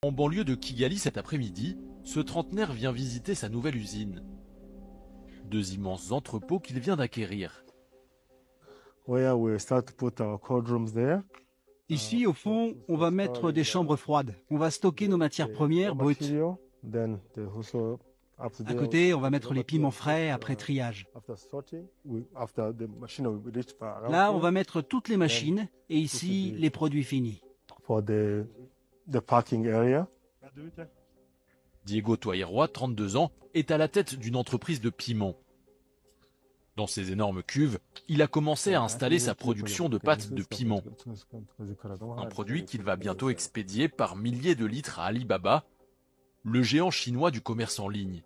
En banlieue de Kigali cet après-midi, ce trentenaire vient visiter sa nouvelle usine. Deux immenses entrepôts qu'il vient d'acquérir. Ici, au fond, on va mettre des chambres froides. On va stocker nos matières premières brutes. À côté, on va mettre les piments frais après triage. Là, on va mettre toutes les machines et ici, les produits finis. Diego Toairoi, 32 ans, est à la tête d'une entreprise de piments. Dans ces énormes cuves, il a commencé à installer sa production de pâtes de piment. Un produit qu'il va bientôt expédier par milliers de litres à Alibaba, le géant chinois du commerce en ligne.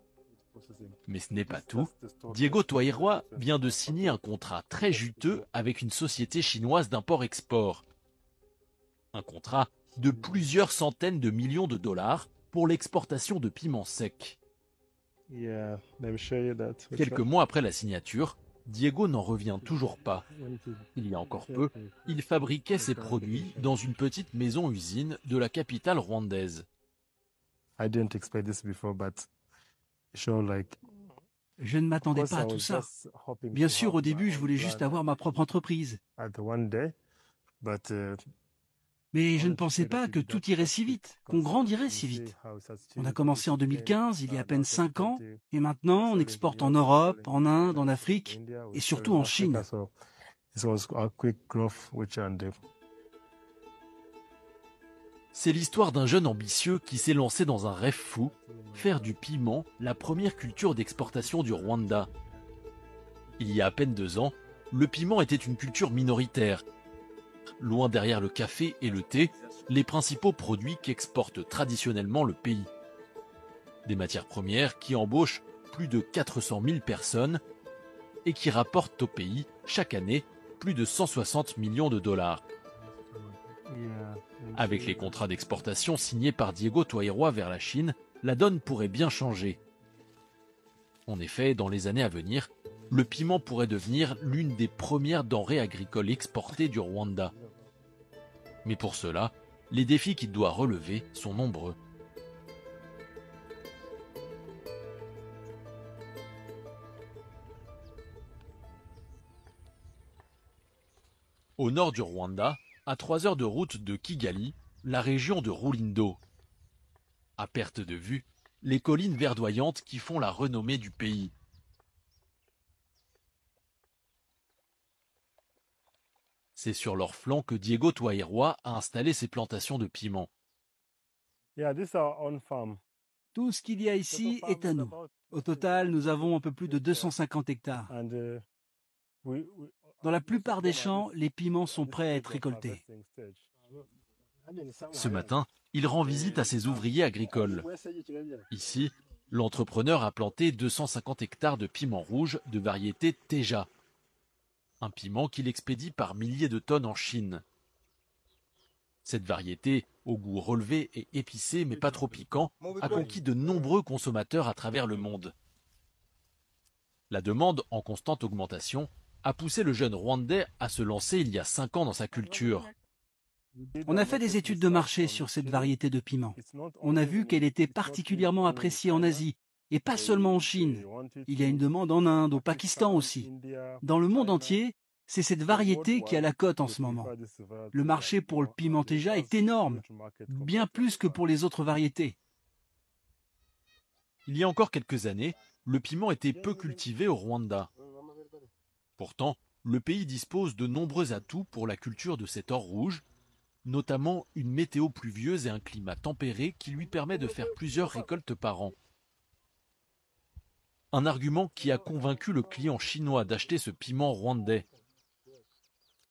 Mais ce n'est pas tout. Diego Toairoi vient de signer un contrat très juteux avec une société chinoise d'import-export. Un contrat de plusieurs centaines de millions de dollars pour l'exportation de piments secs. Quelques mois après la signature, Diego n'en revient toujours pas. Il y a encore peu, il fabriquait ses produits dans une petite maison-usine de la capitale rwandaise. Je ne m'attendais pas à tout ça. Bien sûr, au début, je voulais juste avoir ma propre entreprise. Mais je ne pensais pas que tout irait si vite, qu'on grandirait si vite. On a commencé en 2015, il y a à peine 5 ans, et maintenant on exporte en Europe, en Inde, en Afrique, et surtout en Chine. C'est l'histoire d'un jeune ambitieux qui s'est lancé dans un rêve fou, faire du piment la première culture d'exportation du Rwanda. Il y a à peine 2 ans, le piment était une culture minoritaire. Loin derrière le café et le thé, les principaux produits qu'exporte traditionnellement le pays. Des matières premières qui embauchent plus de 400 000 personnes et qui rapportent au pays, chaque année, plus de 160 millions de dollars. Avec les contrats d'exportation signés par Diego Toairoi vers la Chine, la donne pourrait bien changer. En effet, dans les années à venir, le piment pourrait devenir l'une des premières denrées agricoles exportées du Rwanda. Mais pour cela, les défis qu'il doit relever sont nombreux. Au nord du Rwanda, à 3 heures de route de Kigali, la région de Rulindo. À perte de vue, les collines verdoyantes qui font la renommée du pays. C'est sur leur flanc que Diego Toairoi a installé ses plantations de piments. Tout ce qu'il y a ici est à nous. Au total, nous avons un peu plus de 250 hectares. Dans la plupart des champs, les piments sont prêts à être récoltés. Ce matin, il rend visite à ses ouvriers agricoles. Ici, l'entrepreneur a planté 250 hectares de piments rouges de variété Teja. Un piment qu'il expédie par milliers de tonnes en Chine. Cette variété, au goût relevé et épicé mais pas trop piquant, a conquis de nombreux consommateurs à travers le monde. La demande, en constante augmentation, a poussé le jeune Rwandais à se lancer il y a 5 ans dans sa culture. On a fait des études de marché sur cette variété de piment. On a vu qu'elle était particulièrement appréciée en Asie, et pas seulement en Chine. Il y a une demande en Inde, au Pakistan aussi. Dans le monde entier, c'est cette variété qui a la cote en ce moment. Le marché pour le piment Teja est énorme, bien plus que pour les autres variétés. Il y a encore quelques années, le piment était peu cultivé au Rwanda. Pourtant, le pays dispose de nombreux atouts pour la culture de cet or rouge, notamment une météo pluvieuse et un climat tempéré qui lui permet de faire plusieurs récoltes par an. Un argument qui a convaincu le client chinois d'acheter ce piment rwandais.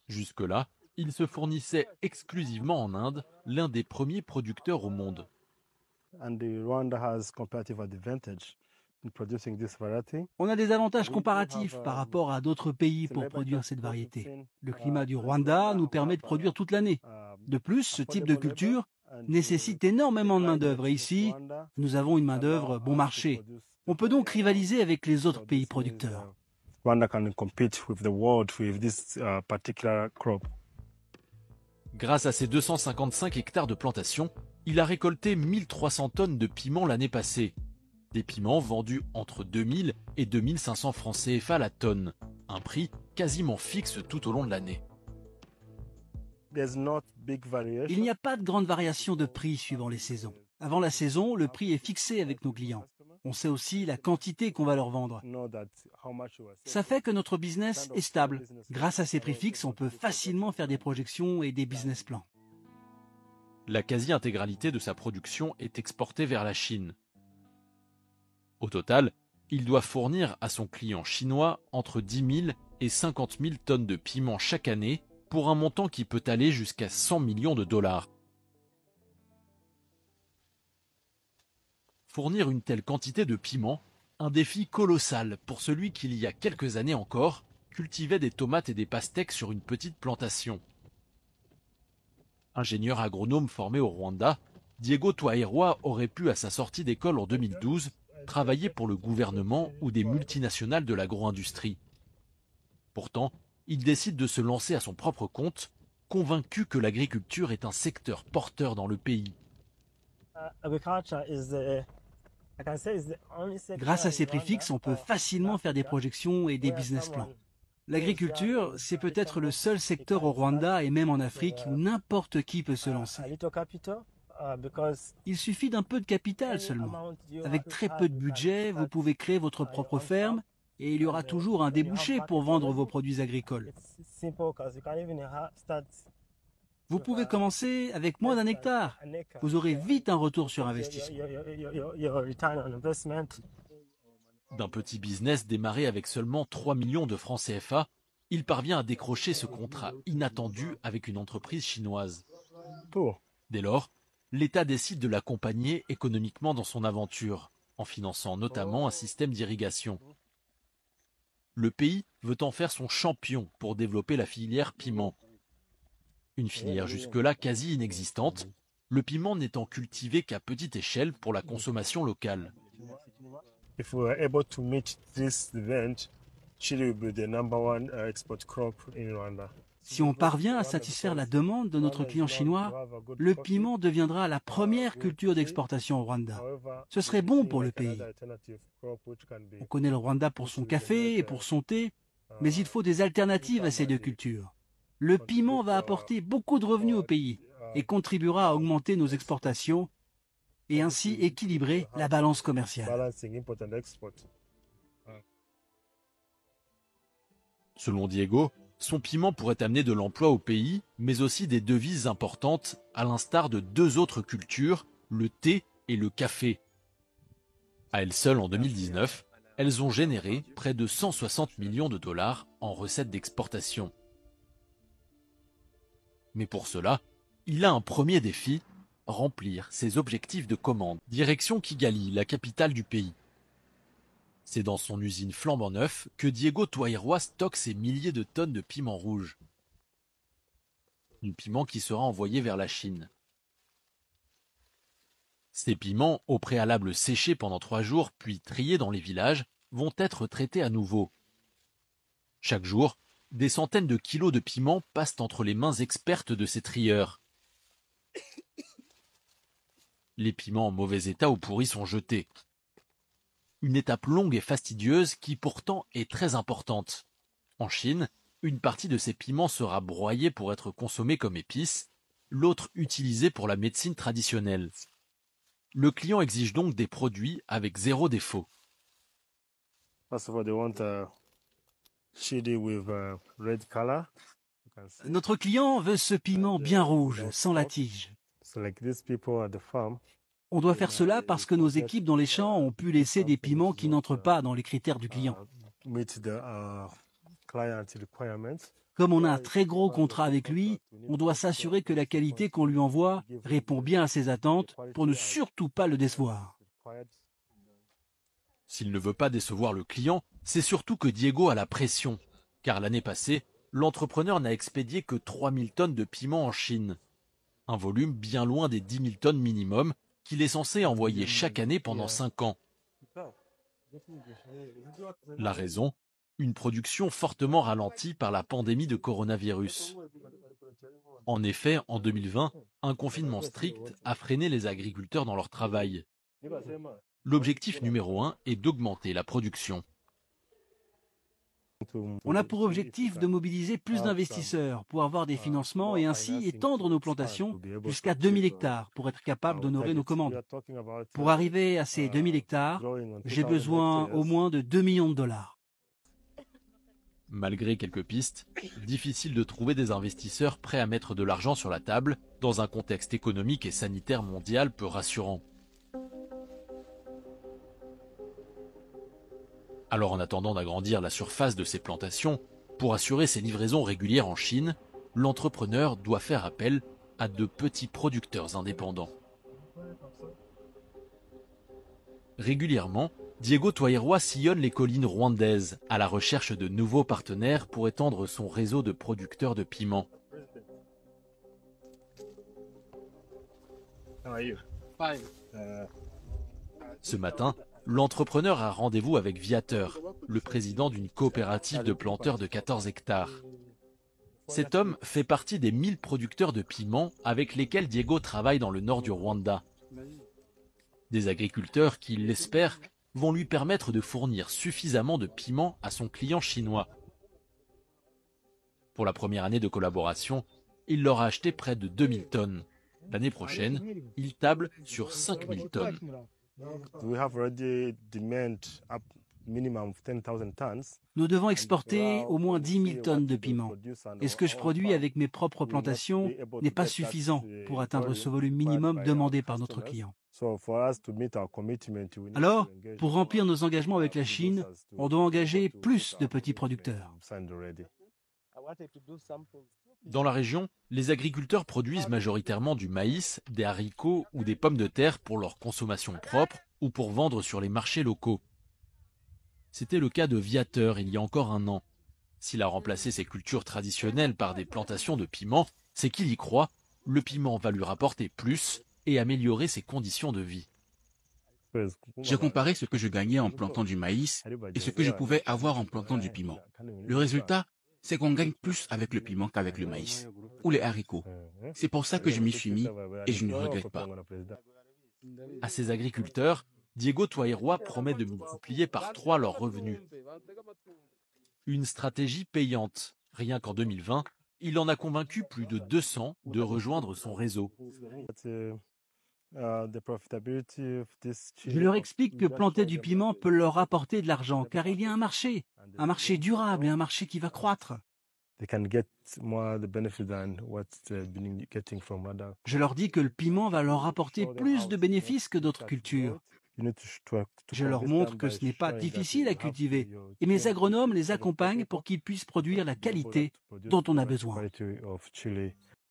Jusque-là, il se fournissait exclusivement en Inde, l'un des premiers producteurs au monde. On a des avantages comparatifs par rapport à d'autres pays pour produire cette variété. Le climat du Rwanda nous permet de produire toute l'année. De plus, ce type de culture nécessite énormément de main-d'œuvre et ici, nous avons une main-d'œuvre bon marché. On peut donc rivaliser avec les autres pays producteurs. Grâce à ses 255 hectares de plantation, Il a récolté 1300 tonnes de piments l'année passée. Des piments vendus entre 2000 et 2500 francs CFA la tonne, un prix quasiment fixe tout au long de l'année. Il n'y a pas de grande variation de prix suivant les saisons. Avant la saison, le prix est fixé avec nos clients. On sait aussi la quantité qu'on va leur vendre. Ça fait que notre business est stable. Grâce à ces prix fixes, on peut facilement faire des projections et des business plans. La quasi-intégralité de sa production est exportée vers la Chine. Au total, il doit fournir à son client chinois entre 10 000 et 50 000 tonnes de piments chaque année pour un montant qui peut aller jusqu'à 100 millions de dollars. Fournir une telle quantité de piments, un défi colossal pour celui qui, il y a quelques années encore, cultivait des tomates et des pastèques sur une petite plantation. Ingénieur agronome formé au Rwanda, Diego Twairwa aurait pu, à sa sortie d'école en 2012, travailler pour le gouvernement ou des multinationales de l'agro-industrie. Pourtant, il décide de se lancer à son propre compte, convaincu que l'agriculture est un secteur porteur dans le pays. Grâce à ces prix fixes, on peut facilement faire des projections et des business plans. L'agriculture, c'est peut-être le seul secteur au Rwanda et même en Afrique où n'importe qui peut se lancer. Il suffit d'un peu de capital seulement. Avec très peu de budget, vous pouvez créer votre propre ferme et il y aura toujours un débouché pour vendre vos produits agricoles. Vous pouvez commencer avec moins d'1 hectare. Vous aurez vite un retour sur investissement. D'un petit business démarré avec seulement 3 millions de francs CFA, il parvient à décrocher ce contrat inattendu avec une entreprise chinoise. Dès lors, l'État décide de l'accompagner économiquement dans son aventure, en finançant notamment un système d'irrigation. Le pays veut en faire son champion pour développer la filière piment. Une filière jusque-là quasi inexistante, le piment n'étant cultivé qu'à petite échelle pour la consommation locale. If we were able to meet this event, Chili will be the #1 export crop in Rwanda. Si on parvient à satisfaire la demande de notre client chinois, le piment deviendra la première culture d'exportation au Rwanda. Ce serait bon pour le pays. On connaît le Rwanda pour son café et pour son thé, mais il faut des alternatives à ces deux cultures. Le piment va apporter beaucoup de revenus au pays et contribuera à augmenter nos exportations et ainsi équilibrer la balance commerciale. Selon Diego, son piment pourrait amener de l'emploi au pays, mais aussi des devises importantes, à l'instar de deux autres cultures, le thé et le café. À elles seules, en 2019, elles ont généré près de 160 millions de dollars en recettes d'exportation. Mais pour cela, il a un premier défi, remplir ses objectifs de commande. Direction Kigali, la capitale du pays. C'est dans son usine flambant neuf que Diego Twairwa stocke ses milliers de tonnes de piment rouge. Du piment qui sera envoyé vers la Chine. Ces piments, au préalable séchés pendant 3 jours puis triés dans les villages, vont être traités à nouveau. Chaque jour, des centaines de kilos de piments passent entre les mains expertes de ces trieurs. Les piments en mauvais état ou pourris sont jetés. Une étape longue et fastidieuse qui pourtant est très importante. En Chine, une partie de ces piments sera broyée pour être consommée comme épice, l'autre utilisée pour la médecine traditionnelle. Le client exige donc des produits avec 0 défaut. Notre client veut ce piment bien rouge, sans la tige. On doit faire cela parce que nos équipes dans les champs ont pu laisser des piments qui n'entrent pas dans les critères du client. Comme on a un très gros contrat avec lui, on doit s'assurer que la qualité qu'on lui envoie répond bien à ses attentes pour ne surtout pas le décevoir. S'il ne veut pas décevoir le client, c'est surtout que Diego a la pression, car l'année passée, l'entrepreneur n'a expédié que 3000 tonnes de piment en Chine. Un volume bien loin des 10 000 tonnes minimum qu'il est censé envoyer chaque année pendant 5 ans. La raison ? Une production fortement ralentie par la pandémie de coronavirus. En effet, en 2020, un confinement strict a freiné les agriculteurs dans leur travail. L'objectif numéro 1 est d'augmenter la production. On a pour objectif de mobiliser plus d'investisseurs pour avoir des financements et ainsi étendre nos plantations jusqu'à 2000 hectares pour être capable d'honorer nos commandes. Pour arriver à ces 2000 hectares, j'ai besoin au moins de 2 millions de dollars. Malgré quelques pistes, difficile de trouver des investisseurs prêts à mettre de l'argent sur la table dans un contexte économique et sanitaire mondial peu rassurant. Alors en attendant d'agrandir la surface de ses plantations, pour assurer ses livraisons régulières en Chine, l'entrepreneur doit faire appel à de petits producteurs indépendants. Régulièrement, Diego Toairua sillonne les collines rwandaises à la recherche de nouveaux partenaires pour étendre son réseau de producteurs de piments. Ce matin, l'entrepreneur a rendez-vous avec Viateur, le président d'une coopérative de planteurs de 14 hectares. Cet homme fait partie des 1000 producteurs de piments avec lesquels Diego travaille dans le nord du Rwanda. Des agriculteurs qui, il l'espère, vont lui permettre de fournir suffisamment de piments à son client chinois. Pour la première année de collaboration, il leur a acheté près de 2000 tonnes. L'année prochaine, il table sur 5000 tonnes. Nous devons exporter au moins 10 000 tonnes de piments. Et ce que je produis avec mes propres plantations n'est pas suffisant pour atteindre ce volume minimum demandé par notre client. Alors, pour remplir nos engagements avec la Chine, on doit engager plus de petits producteurs. Dans la région, les agriculteurs produisent majoritairement du maïs, des haricots ou des pommes de terre pour leur consommation propre ou pour vendre sur les marchés locaux. C'était le cas de Viateur il y a encore un an. S'il a remplacé ses cultures traditionnelles par des plantations de piments, c'est qu'il y croit, le piment va lui rapporter plus et améliorer ses conditions de vie. J'ai comparé ce que je gagnais en plantant du maïs et ce que je pouvais avoir en plantant du piment. Le résultat, c'est qu'on gagne plus avec le piment qu'avec le maïs ou les haricots. C'est pour ça que je m'y suis mis et je ne regrette pas. À ces agriculteurs, Diego Toairua promet de multiplier par 3 leurs revenus. Une stratégie payante. Rien qu'en 2020, il en a convaincu plus de 200 de rejoindre son réseau. Je leur explique que planter du piment peut leur apporter de l'argent, car il y a un marché durable et un marché qui va croître. Je leur dis que le piment va leur apporter plus de bénéfices que d'autres cultures. Je leur montre que ce n'est pas difficile à cultiver et mes agronomes les accompagnent pour qu'ils puissent produire la qualité dont on a besoin.